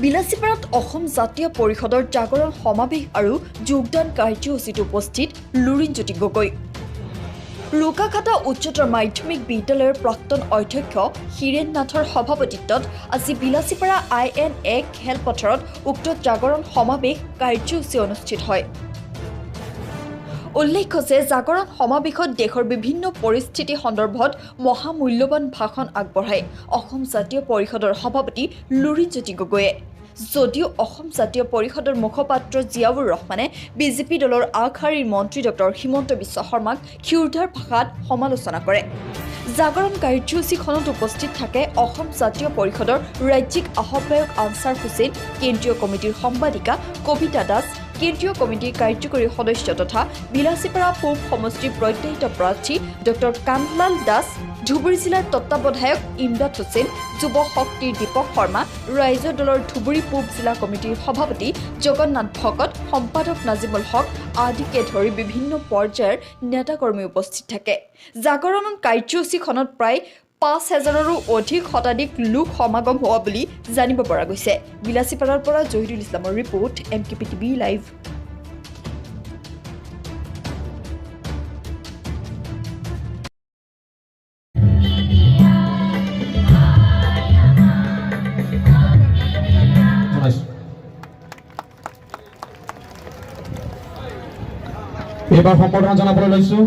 বিলাসীপাৰাত অসম জাতীয় পৰিষদৰ জাগৰণ সমাৱেশ আৰু যোগদান কাৰ্যসূচীত উপস্থিত লুৰিণজ্যোতি গগৈ। ৰোকাখাতা উচ্চতৰ মাধ্যমিক বিদ্যালয়ৰ প্ৰাক্তন অধ্যক্ষ হীৰেন নাথৰ সভাপতিত্বত আজি বিলাসীপাৰা IN1 খেলপথাৰত উক্ত জাগৰণ সমাৱেশ কাৰ্যসূচী অনুষ্ঠিত হয়। উল্লেখ্য যে জাগৰণ সমাৱেশত দেশৰ বিভিন্ন পৰিস্থিতি সন্দৰ্ভত মহামূল্যৱান ভাষণ আগবঢ়ায় অসম জাতীয় পৰিষদৰ সভাপতি লুৰিণজ্যোতি গগৈয়ে। যদিও অসম জাতীয় পৰিষদৰ মুখপাত্ৰ জিয়াউৰ ৰহমানে বিজেপি দলৰ আগশাৰীৰ মন্ত্ৰী ডক্টৰ হিমন্ত বিশ্ব শৰ্মাক ক্ষুৰধাৰ ভাষাত সমালোচনা কৰে। জাগৰণ কাৰ্যসূচীখনত উপস্থিত থাকে অসম জাতীয় পৰিষদৰ ৰাজ্যিক আহ্বায়ক আনছাৰ হুছেইন, কেন্দ্ৰীয় কমিটিৰ সম্পাদিকা কবিতা দাস, কেন্দ্ৰীয় কমিটিৰ কাৰ্যকৰী সদস্য তথা বিলাসীপাৰা পূব সমষ্টিৰ প্ৰত্যাশিত প্ৰাৰ্থী ডক্টৰ কানলাল দাস, ধুবুৰী জিলাৰ তত্ত্বাৱধায়ক ইমদাদ হুছেইন, যুৱ শক্তিৰ দীপক শৰ্মা, ৰাইজৰ দলৰ ধুবুৰী পূব জিলা কমিটিৰ সভাপতি জগন্নাথ ভকত, সম্পাদক নাজিমুল হক আদিকে ধৰি বিভিন্ন পৰ্যায়ৰ নেতাকৰ্মী উপস্থিত থাকে। জাগৰণ কাৰ্যসূচীখনত প্ৰায় ৫,০০০ৰো অধিক শতাধিক লোক সমাগম হোৱা বুলি জানিব পৰা গৈছে। বিলাসীপাৰাৰ পৰা জহিৰুল ইছলামৰ ৰিপৰ্ট, MKP TV লাইভ। এইবাৰ সম্বৰ্ধনা জনাবলৈ লৈছোঁ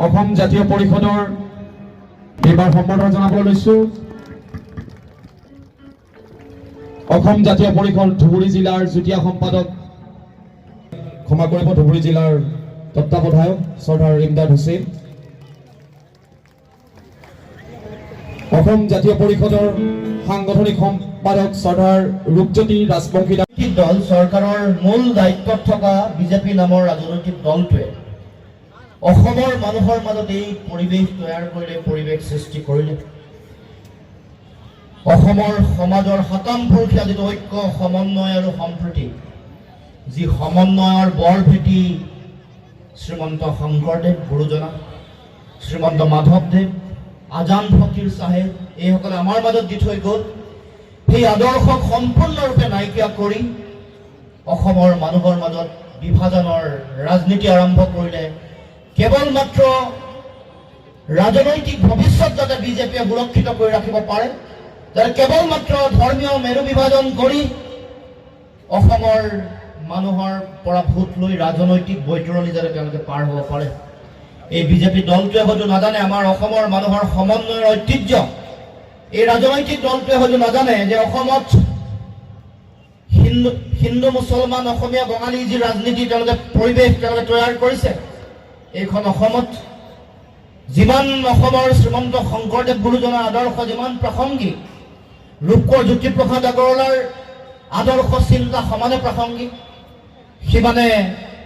অসম জাতীয় পৰিষদৰ এইবাৰ সম্বৰ্ধনা জনাবলৈ লৈছোঁ অসম জাতীয় পৰিষদ ধুবুৰী জিলাৰ যুটীয়া সম্পাদক, ক্ষমা কৰিব, ধুবুৰী জিলাৰ তত্ত্বাৱধায়ক চৰ্দাৰ ইমদাদ হুছেইন, অসম জাতীয় পৰিষদৰ সাংগঠনিক সম্পাদক চৰ্দাৰ ৰূপজ্যোতি ৰাজবংশী দল। চৰকাৰৰ মূল দায়িত্বত থকা বিজেপি নামৰ ৰাজনৈতিক দলটোৱে অসমৰ মানুহৰ মাজত এই পৰিৱেশ তৈয়াৰ কৰিলে, পৰিৱেশ সৃষ্টি কৰিলে। অসমৰ সমাজৰ শতামপুৰুষীয়া যিটো ঐক্য, সমন্বয় আৰু সম্প্ৰীতি, যি সমন্বয়ৰ বৰ ভেটি শ্ৰীমন্ত শংকৰদেৱ গুৰুজনা, শ্ৰীমন্ত মাধৱদেৱ, আজান ফকীৰ চাহেব, এইসকলে আমাৰ মাজত দি থৈ গ'ল। সেই আদৰ্শক সম্পূৰ্ণৰূপে নাইকিয়া কৰি অসমৰ মানুহৰ মাজত বিভাজনৰ ৰাজনীতি আৰম্ভ কৰিলে। কেৱল মাত্ৰ ৰাজনৈতিক ভৱিষ্যত যাতে বিজেপিয়ে সুৰক্ষিত কৰি ৰাখিব পাৰে, যাতে কেৱল মাত্ৰ ধৰ্মীয় মেৰু বিভাজন কৰি অসমৰ মানুহৰ পৰা ভোট লৈ ৰাজনৈতিক বৈতৰণি যাতে তেওঁলোকে পাৰ হ'ব পাৰে। এই বিজেপি দলটোৱে হয়তো নাজানে আমাৰ অসমৰ মানুহৰ সমন্বয়ৰ ঐতিহ্য। এই ৰাজনৈতিক দলটোৱে হয়তো নাজানে যে অসমত হিন্দু মুছলমান, অসমীয়া বঙালী যি ৰাজনীতি তেওঁলোকে পৰিৱেশ তেওঁলোকে তৈয়াৰ কৰিছে, এইখন অসমত যিমান অসমৰ শ্ৰীমন্ত শংকৰদেৱ গুৰুজনাৰ আদৰ্শ যিমান প্ৰাসংগিক, ৰূপকোঁৱৰ জ্যোতিপ্ৰসাদ আগৰৱালাৰ আদৰ্শ চিন্তা সমানে প্ৰাসংগিক, সিমানে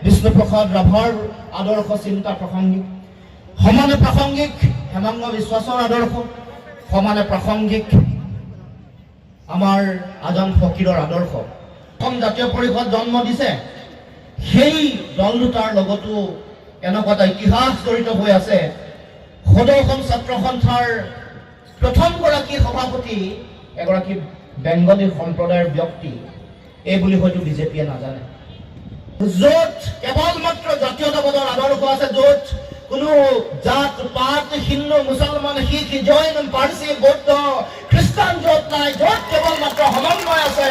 বিষ্ণুপ্ৰসাদ ৰাভাৰ আদৰ্শ চিন্তা প্ৰাসংগিক, সমানে প্ৰাসংগিক হেমন্ত বিশ্বাসৰ আদৰ্শ, সমানে প্ৰাসংগিক আমাৰ আজান ফকীৰৰ আদৰ্শ। অসম জাতীয় পৰিষদ জন্ম দিছে, সেই দল দুটাৰ লগতো এনেকুৱা এটা ইতিহাস জড়িত হৈ আছে। সদৌ অসম ছাত্ৰ সন্থাৰ প্ৰথমগৰাকী সভাপতি এগৰাকী বেংগলী সম্প্ৰদায়ৰ ব্যক্তি, এই বুলি হয়তো বিজেপিয়ে নাজানে। য'ত কেৱল মাত্ৰ জাতীয়তাবাদৰ আদৰ্শ আছে, য'ত কোনো জাত পাত, হিন্দু মুছলমান, শিখ, জৈন, পাৰ্চী, বৌদ্ধ, খ্ৰীষ্টান য'ত নাই, য'ত কেৱল মাত্ৰ সমন্বয় আছে,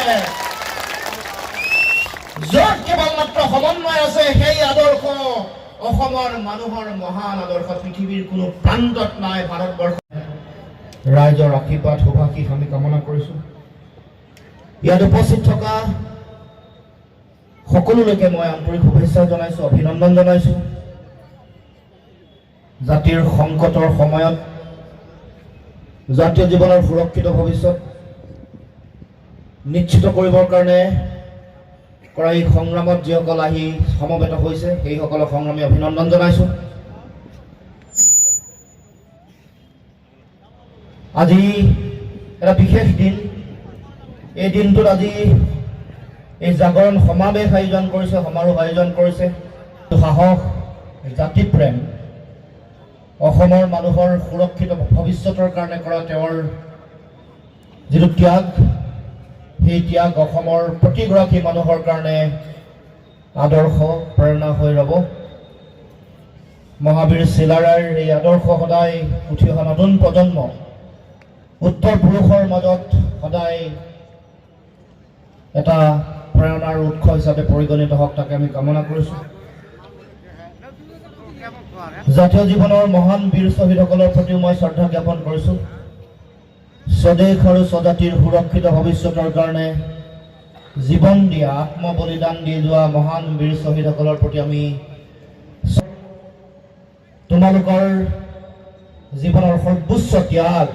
য'ত কেৱল মাত্ৰ সমন্বয় আছে, সেই আদৰ্শ অসমৰ মানুহৰ মহান আদৰ্শ পৃথিৱীৰ কোনো প্ৰান্তত নাই। ভাৰতবৰ্ষ ৰাইজৰ আশীৰ্বাদ শুভাশীষ আমি কামনা কৰিছোঁ। ইয়াত উপস্থিত থকা সকলোলৈকে মই আন্তৰিক শুভেচ্ছা জনাইছোঁ, অভিনন্দন জনাইছোঁ। জাতিৰ সংকটৰ সময়ত জাতীয় জীৱনৰ সুৰক্ষিত ভৱিষ্যত নিশ্চিত কৰিবৰ কাৰণে কৰা এই সংগ্ৰামত যিসকল আহি সমবেত হৈছে, সেইসকলক সংগ্ৰামী অভিনন্দন জনাইছোঁ। আজি এটা বিশেষ দিন। এই দিনটোত আজি এই জাগৰণ সমাৱেশ আয়োজন কৰিছে, সমাৰোহ আয়োজন কৰিছে। সাহস, জাতিপ্ৰেম, অসমৰ মানুহৰ সুৰক্ষিত ভৱিষ্যতৰ কাৰণে কৰা তেওঁৰ যিটো ত্যাগ, সেই ত্যাগ অসমৰ প্ৰতিগৰাকী মানুহৰ কাৰণে আদৰ্শ প্ৰেৰণা হৈ ৰ'ব। মহাবীৰ চিলাৰায়ৰ এই আদৰ্শ সদায় উঠি অহা নতুন প্ৰজন্ম উত্তৰ পুৰুষৰ মাজত সদায় এটা প্ৰেৰণাৰ উৎস হিচাপে পৰিগণিত হওক, তাকে আমি কামনা কৰিছোঁ। জাতীয় জীৱনৰ মহান বীৰ শ্বহীদসকলৰ প্ৰতিও মই শ্ৰদ্ধা জ্ঞাপন কৰিছোঁ। স্বদেশ আৰু স্বজাতিৰ সুৰক্ষিত ভৱিষ্যতৰ কাৰণে জীৱন দিয়া, আত্মবলিদান দি যোৱা মহান বীৰ শ্বহীদসকলৰ প্ৰতি আমি তোমালোকৰ জীৱনৰ সৰ্বোচ্চ ত্যাগ,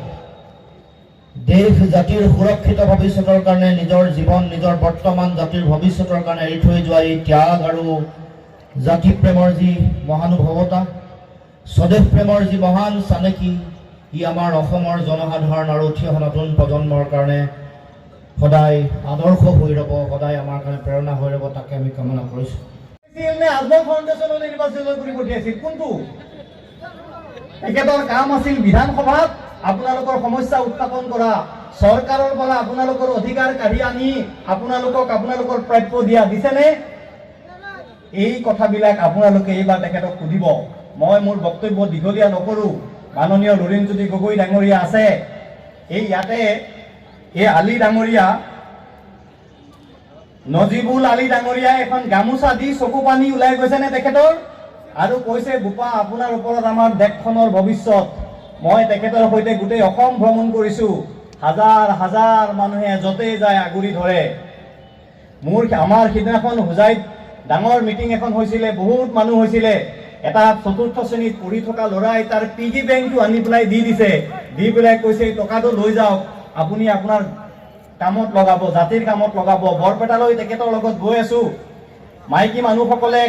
দেশ জাতিৰ সুৰক্ষিত ভৱিষ্যতৰ কাৰণে নিজৰ জীৱন, নিজৰ বৰ্তমান জাতিৰ ভৱিষ্যতৰ কাৰণে এৰি থৈ যোৱা এই ত্যাগ আৰু জাতি প্ৰেমৰ যি মহানুভৱতা, স্বদেশ প্ৰেমৰ যি মহান চানেকি, ই আমাৰ অসমৰ জনসাধাৰণ আৰু উঠি অহা নতুন প্ৰজন্মৰ কাৰণে সদায় আদৰ্শ হৈ ৰ'ব, সদায় আমাৰ কাৰণে প্ৰেৰণা হৈ ৰ'ব, তাকে আমি কামনা কৰিছোঁ। আজমল ফাউণ্ডেশ্যনলৈ নিৰ্বাচন কৰি পঠিয়াইছিল কোনটো? তেখেতৰ কাম আছিল বিধানসভাত আপোনালোকৰ সমস্যা উত্থাপন কৰা, চৰকাৰৰ পৰা আপোনালোকৰ অধিকাৰ কাঢ়ি আনি আপোনালোকৰ প্ৰাপ্য দিয়া। দিছেনে? এই কথাবিলাক আপোনালোকে এইবাৰ তেখেতক সুধিব। মই মোৰ বক্তব্য দীঘলীয়া নকৰোঁ। মাননীয় লুৰিণজ্যোতি গগৈ ডাঙৰীয়া আছে ইয়াতে, এই আলি ডাঙৰীয়া, নজিবুল আলী ডাঙৰীয়াই এখন গামোচা দি চকু পানী ওলাই গৈছেনে তেখেতৰ? আৰু কৈছে, বোপা আপোনাৰ ওপৰত আমাৰ দেশখনৰ ভৱিষ্যত। মই তেখেতৰ সৈতে গোটেই অসম ভ্ৰমণ কৰিছোঁ। হাজাৰ হাজাৰ মানুহে য'তেই যায় আগুৰি ধৰে। আমাৰ সিদিনাখন হোজাইত ডাঙৰ মিটিং এখন হৈছিলে, বহুত মানুহ হৈছিলে। এটা চতুৰ্থ শ্ৰেণীত পঢ়ি থকা ল'ৰাই তাৰ পিগি বেংকটো আনি পেলাই দি দিছে, দি পেলাই কৈছে, এই টকাটো লৈ যাওক, আপুনি আপোনাৰ কামত লগাব, জাতিৰ কামত লগাব। বৰপেটালৈ তেখেতৰ লগত গৈ আছো, মাইকী মানুহসকলে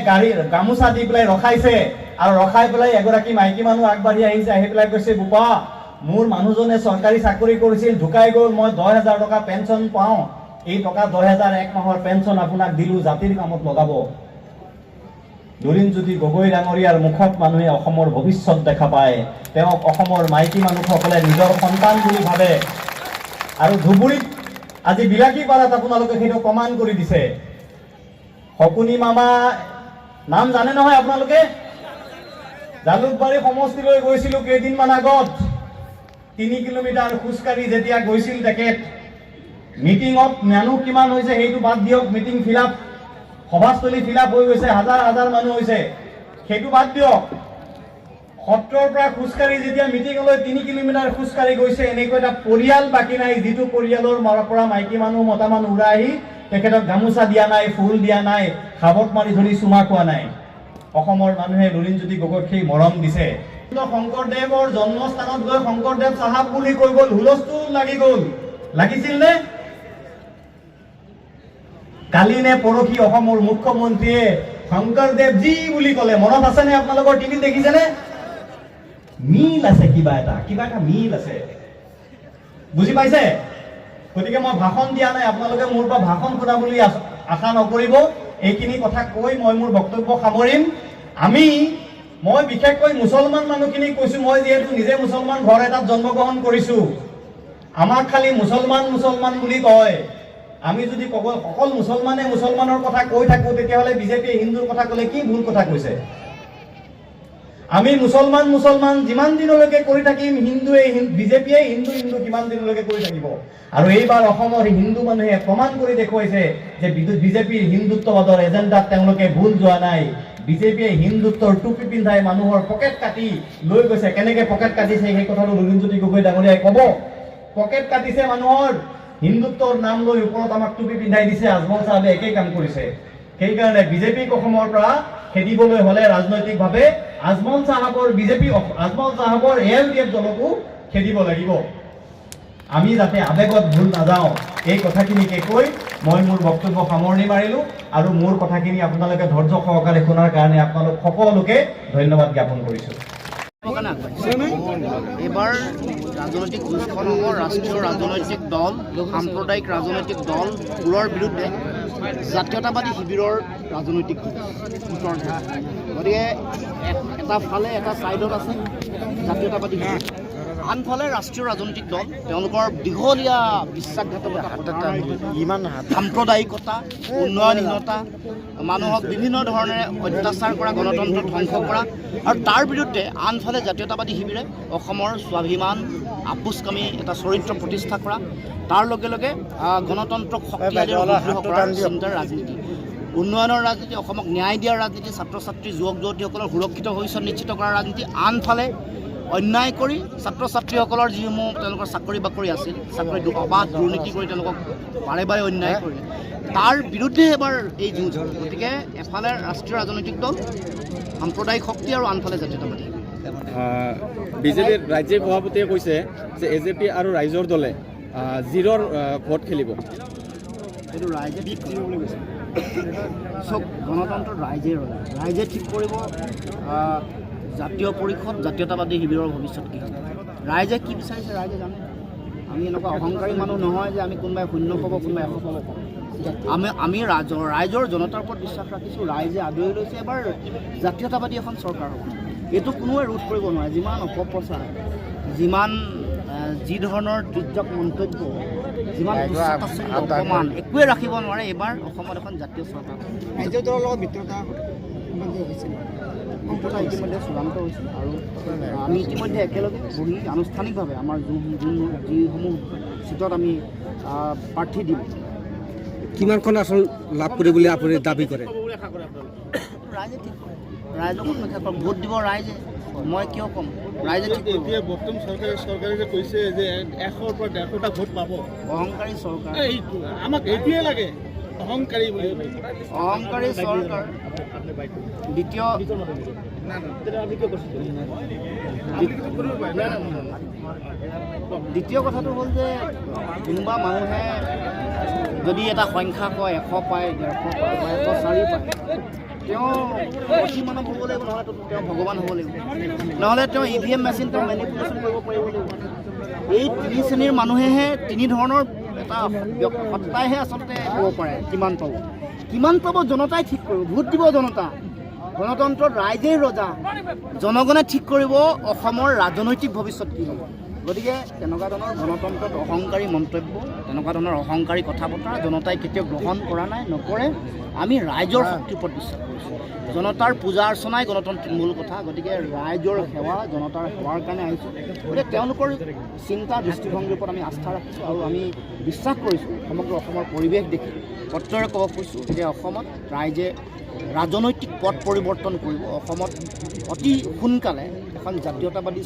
গামোচা দি পেলাই ৰখাইছে, আৰু ৰখাই পেলাই এগৰাকী মাইকী মানুহ আগবাঢ়ি আহিছে, আহি পেলাই কৈছে, বোপা মোৰ মানুহজনে চৰকাৰী চাকৰি কৰিছিল, ঢুকাই গ'ল, মই 10,000 টকা পেঞ্চন পাওঁ, এই টকা 10,000 এক মাহৰ পেঞ্চন আপোনাক দিলোঁ, জাতিৰ কামত লগাব। লুৰিণজ্যোতি গগৈ ডাঙৰীয়াৰ মুখত মানুহে অসমৰ ভৱিষ্যত দেখা পায়। তেওঁক অসমৰ মাইকী মানুহসকলে নিজৰ সন্তান বুলি ভাবে। আৰু ধুবুৰীত আজি বিলাকীপাৰাত আপোনালোকে সেইটো প্ৰমাণ কৰি দিছে। শকুনি মামা নাম জানে নহয় আপোনালোকে? জালুকবাৰী সমষ্টিলৈ গৈছিলোঁ কেইদিনমান আগত, 3 কিলোমিটাৰ খোজকাঢ়ি যেতিয়া গৈছিল তেখেত, মিটিঙত মানুহ কিমান হৈছে সেইটো বাদ দিয়ক, মিটিং ফিল আপ, সভাস্থলী ফিল আপ হৈ গৈছে, হাজাৰ হাজাৰ মানুহ হৈছে, সেইটো বাদ দিয়ক। সত্ৰৰ পৰা খোজকাঢ়ি যেতিয়া মিটিঙলৈ 3 কিলোমিটাৰ খোজকাঢ়ি গৈছে, এনেকৈ এটা পৰিয়াল বাকী নাই যিটো পৰিয়ালৰ পৰা মাইকী মানুহ মতা মানুহ ওলাই আহি তেখেতক গামোচা দিয়া নাই, ফুল দিয়া নাই, খাবত মাৰি ধৰি চুমা খোৱা নাই। অসমৰ মানুহে লুৰিণজ্যোতি গগৈক সেই মৰম দিছে। শংকৰদেৱৰ জন্মস্থানত গৈ শংকৰদেৱ চাহাব বুলি কৈ গ'ল, হুলস্থুল লাগি গ'ল। লাগিছিল নে? কালি নে পৰহি অসমৰ মুখ্যমন্ত্ৰীয়ে শংকৰদেৱজী বুলি ক'লে, মনত আছেনে? আপোনালোকৰ টিভিত দেখিছেনে? মিল আছে, কিবা এটা মিল আছে, বুজি পাইছে? গতিকে মই ভাষণ দিয়া নাই, আপোনালোকে মোৰ পৰা ভাষণ শুনা বুলি আশা নকৰিব। এইখিনি কথা কৈ মই মোৰ বক্তব্য সামৰিম। মই বিশেষকৈ মুছলমান মানুহখিনিক কৈছোঁ, মই যিহেতু নিজে মুছলমান ঘৰ এটাত জন্মগ্ৰহণ কৰিছোঁ, আমাক খালি মুছলমান বুলি কয়। আমি যদি অকল মুছলমানৰ কথা কৈ থাকোঁ, তেতিয়াহ'লে বিজেপিয়ে হিন্দুৰ কথা ক'লে কি ভুল কথা কৈছে? আমি মুছলমান যিমান দিনলৈকে কৰি থাকিম, বিজেপিয়ে হিন্দু কিমান দিনলৈকে কৰি থাকিব। আৰু এইবাৰ অসমৰ হিন্দু মানুহে প্ৰমাণ কৰি দেখুৱাইছে যে বিজেপিৰ হিন্দুত্ববাদৰ এজেণ্ডাত তেওঁলোকে ভুল যোৱা নাই। বিজেপিয়ে হিন্দুত্বৰ টুপি পিন্ধাই মানুহৰ পকেট কাটি লৈ গৈছে। কেনেকে পকেট কাটিছে সেই কথাটো লুৰিণজ্যোতি গগৈ ডাঙৰীয়াই ক'ব। পকেট কাটিছে মানুহৰ, হিন্দুত্বৰ নাম লৈ ওপৰত আমাক টুপি পিন্ধাই দিছে। আজমল চাহাবে একেই কাম কৰিছে। সেইকাৰণে বিজেপিক অসমৰ পৰা খেদিবলৈ হ'লে ৰাজনৈতিকভাৱে আজমল চাহাবৰ ALDF দলকো খেদিব লাগিব। আমি যাতে আৱেগত ভুল নাযাওঁ, এই কথাখিনিকে কৈ মই মোৰ বক্তব্য সামৰণি মাৰিলোঁ। আৰু মোৰ কথাখিনি আপোনালোকে ধৈৰ্য সহকাৰে শুনাৰ কাৰণে আপোনালোক সকলোকে ধন্যবাদ জ্ঞাপন কৰিছোঁ। এবাৰ ৰাজনৈতিক যুঁজখন হ'ব ৰাষ্ট্ৰীয় ৰাজনৈতিক দল, সাম্প্ৰদায়িক ৰাজনৈতিক দলবোৰৰ বিৰুদ্ধে জাতীয়তাবাদী শিবিৰৰ ৰাজনৈতিক ভোটৰ। গতিকে এটা ফালে এটা ছাইডত আছে জাতীয়তাবাদী শিবিৰ আনফালে ৰাষ্ট্ৰীয় ৰাজনৈতিক দল তেওঁলোকৰ দীঘলীয়া বিশ্বাসঘাতকতা সাম্প্ৰদায়িকতা উন্নয়নহীনতা মানুহক বিভিন্ন ধৰণেৰে অত্যাচাৰ কৰা গণতন্ত্ৰ ধ্বংস কৰা আৰু তাৰ বিৰুদ্ধে আনফালে জাতীয়তাবাদী শিবিৰে অসমৰ স্বাভিমান আপোচকামী এটা চৰিত্ৰ প্ৰতিষ্ঠা কৰা তাৰ লগে লগে গণতন্ত্ৰক শক্তিশালী সুদৃঢ় কৰাৰ চিন্তাৰ ৰাজনীতি উন্নয়নৰ ৰাজনীতি অসমক ন্যায় দিয়াৰ ৰাজনীতি ছাত্ৰ ছাত্ৰী যুৱক যুৱতীসকলৰ সুৰক্ষিত ভৱিষ্যত নিশ্চিত কৰাৰ ৰাজনীতি আনফালে অন্যায় কৰি ছাত্ৰ ছাত্ৰীসকলৰ যিসমূহ তেওঁলোকৰ চাকৰি বাকৰি আছিল চাকৰি অবাধ দুৰ্নীতি কৰি তেওঁলোকক বাৰে বাৰে অন্যায় কৰি তাৰ বিৰুদ্ধে এবাৰ এই যুঁজ গতিকে এফালে ৰাষ্ট্ৰীয় ৰাজনৈতিক দল সাম্প্ৰদায়িক শক্তি আৰু আনফালে জাতীয়তাবাদী বিজেপিৰ ৰাজ্যিক সভাপতিয়ে কৈছে যে এজেপি আৰু ৰাইজৰ দলে জিৰৰ ভোট খেলিব এইটো ৰাইজে ঠিক কৰিব বুলি কৈছে চব গণতন্ত্ৰত ৰাইজে ঠিক কৰিব জাতীয় পৰিষদ জাতীয়তাবাদী শিবিৰৰ ভৱিষ্যত কি হ'ব ৰাইজে কি বিচাৰিছে ৰাইজে জানে আমি এনেকুৱা অহংকাৰী মানুহ নহয় যে আমি কোনোবাই 0 পাব কোনোবাই 100 পাব আমি ৰাইজৰ জনতাৰ ওপৰত বিশ্বাস ৰাখিছোঁ ৰাইজে আদৰি লৈছে এবাৰ জাতীয়তাবাদী এখন চৰকাৰ হ'ব এইটো কোনোৱে ৰোধ কৰিব নোৱাৰে যিমান অপপ্ৰচাৰ যিমান যি ধৰণৰ তিৰ্যক মন্তব্য যিমান অপমান একোৱে ৰাখিব নোৱাৰে এইবাৰ অসমত এখন জাতীয় চৰকাৰ ৰাজ্য দলৰ লগত মিত্ৰতা সম্পূৰ্ণ ইতিমধ্যে চূড়ান্ত হৈছে আৰু আমি ইতিমধ্যে একেলগে বহি আনুষ্ঠানিকভাৱে আমাৰ যিসমূহ চিটত আমি প্ৰাৰ্থী দিম কিমানখন আসন লাভ কৰিব বুলি আপুনি দাবী কৰে ৰাইজে ঠিক কৰে ৰাইজক অপেক্ষা কৰে ভোট দিব ৰাইজে মই কিয় ক'ম ৰাইজে ঠিক কৰিব এতিয়া বৰ্তমান চৰকাৰে যে কৈছে যে 100ৰ পৰা 150টা ভোট পাব অহংকাৰী চৰকাৰ আমাক এইটোৱে লাগে অহংকাৰী বুলি অহংকাৰী চৰকাৰ দ্বিতীয় কথাটো হ'ল যে কোনোবা মানুহে যদি এটা সংখ্যা কয় 100 পায় 150 পায় বা 104 পায় তেওঁ অতি মানৱ হ'ব লাগিব নহ'লে তেওঁ ভগৱান হ'ব লাগিব নহ'লে তেওঁ EVM মেচিন তেওঁ মেনিপুলেশ্যন কৰিব পাৰিব লাগিব এই তিনি শ্ৰেণীৰ মানুহেহে তিনি ধৰণৰ এটা সত্তাইহে আচলতে ক'ব পাৰে কিমান পাব জনতাই ঠিক কৰিব ভোট দিব জনতা গণতন্ত্ৰত ৰাইজেই ৰজা জনগণে ঠিক কৰিব অসমৰ ৰাজনৈতিক ভৱিষ্যত কি হ'ব গতিকে তেনেকুৱা ধৰণৰ গণতন্ত্ৰত অহংকাৰী মন্তব্য তেনেকুৱা ধৰণৰ অহংকাৰী কথা বতৰা জনতাই কেতিয়াও গ্ৰহণ কৰা নাই নকৰে আমি ৰাইজৰ শক্তিৰ ওপৰত বিশ্বাস কৰিছোঁ জনতাৰ পূজা অৰ্চনাই গণতন্ত্ৰৰ মূল কথা গতিকে ৰাইজৰ সেৱা জনতাৰ সেৱাৰ কাৰণে আহিছোঁ গতিকে তেওঁলোকৰ চিন্তা দৃষ্টিভংগীৰ ওপৰত আমি আস্থা ৰাখিছোঁ আৰু আমি বিশ্বাস কৰিছোঁ সমগ্ৰ অসমৰ পৰিৱেশ দেখি প্ৰত্যেৰে ক'ব খুজিছোঁ যে অসমত ৰাইজে ৰাজনৈতিক পথ পৰিৱৰ্তন কৰিব অসমত অতি সোনকালে এখন জাতীয়তাবাদী